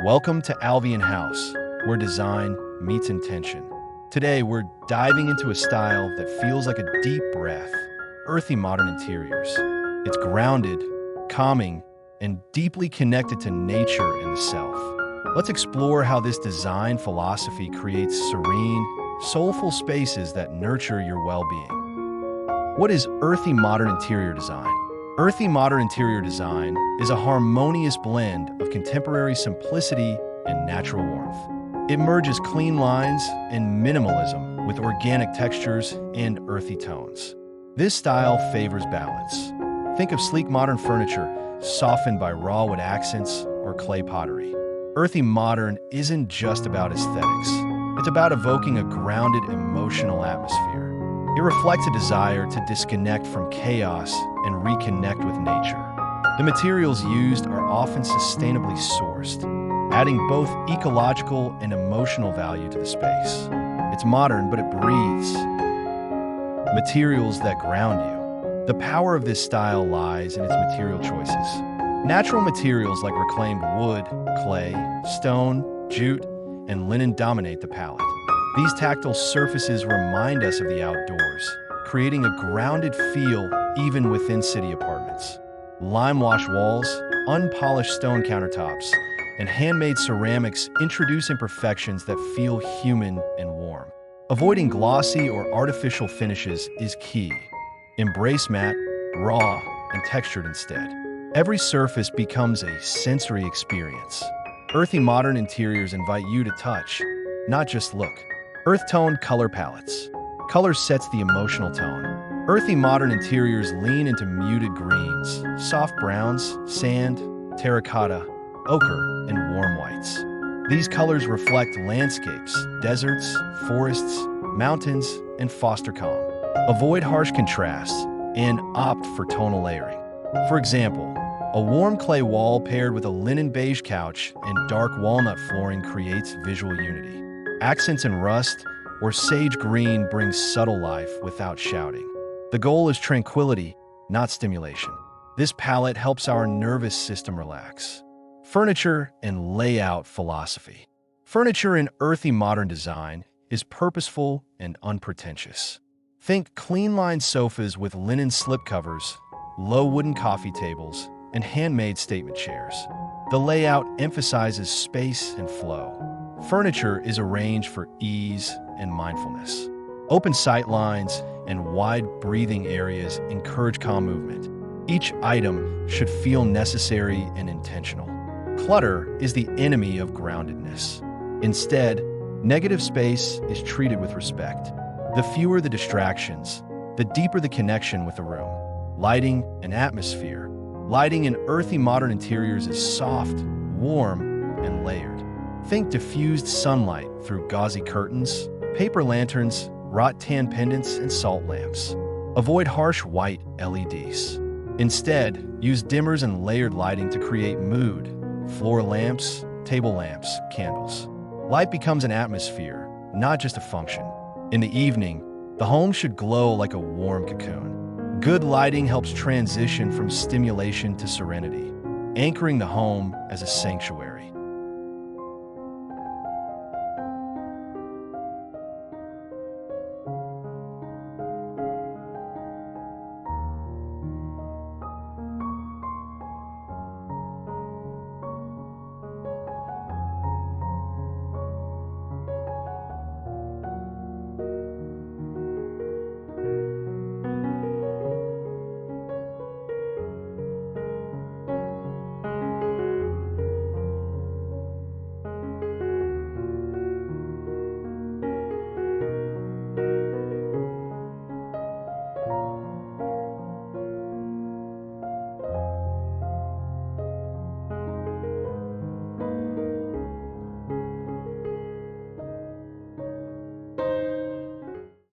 Welcome to Alvian House, where design meets intention. Today, we're diving into a style that feels like a deep breath, earthy modern interiors. It's grounded, calming, and deeply connected to nature and the self. Let's explore how this design philosophy creates serene, soulful spaces that nurture your well-being. What is earthy modern interior design? Earthy modern interior design is a harmonious blend of contemporary simplicity and natural warmth. It merges clean lines and minimalism with organic textures and earthy tones. This style favors balance. Think of sleek modern furniture softened by raw wood accents or clay pottery. Earthy modern isn't just about aesthetics. It's about evoking a grounded emotional atmosphere. It reflects a desire to disconnect from chaos and reconnect with nature. The materials used are often sustainably sourced, adding both ecological and emotional value to the space. It's modern, but it breathes. Materials that ground you. The power of this style lies in its material choices. Natural materials like reclaimed wood, clay, stone, jute, and linen dominate the palette. These tactile surfaces remind us of the outdoors, creating a grounded feel even within city apartments. Lime-wash walls, unpolished stone countertops, and handmade ceramics introduce imperfections that feel human and warm. Avoiding glossy or artificial finishes is key. Embrace matte, raw, and textured instead. Every surface becomes a sensory experience. Earthy modern interiors invite you to touch, not just look. Earth-toned color palettes. Color sets the emotional tone. Earthy modern interiors lean into muted greens, soft browns, sand, terracotta, ochre, and warm whites. These colors reflect landscapes, deserts, forests, mountains, and foster calm. Avoid harsh contrasts and opt for tonal layering. For example, a warm clay wall paired with a linen beige couch and dark walnut flooring creates visual unity. Accents in rust or sage green brings subtle life without shouting. The goal is tranquility, not stimulation. This palette helps our nervous system relax. Furniture and layout philosophy. Furniture in earthy modern design is purposeful and unpretentious. Think clean-lined sofas with linen slipcovers, low wooden coffee tables, and handmade statement chairs. The layout emphasizes space and flow. Furniture is arranged for ease and mindfulness. Open sight lines and wide breathing areas encourage calm movement. Each item should feel necessary and intentional. Clutter is the enemy of groundedness. Instead, negative space is treated with respect. The fewer the distractions, the deeper the connection with the room. Lighting and atmosphere. Lighting in earthy modern interiors is soft, warm, and layered. Think diffused sunlight through gauzy curtains, paper lanterns, wrought-tan pendants, and salt lamps. Avoid harsh white LEDs. Instead, use dimmers and layered lighting to create mood. Floor lamps, table lamps, candles. Light becomes an atmosphere, not just a function. In the evening, the home should glow like a warm cocoon. Good lighting helps transition from stimulation to serenity, anchoring the home as a sanctuary.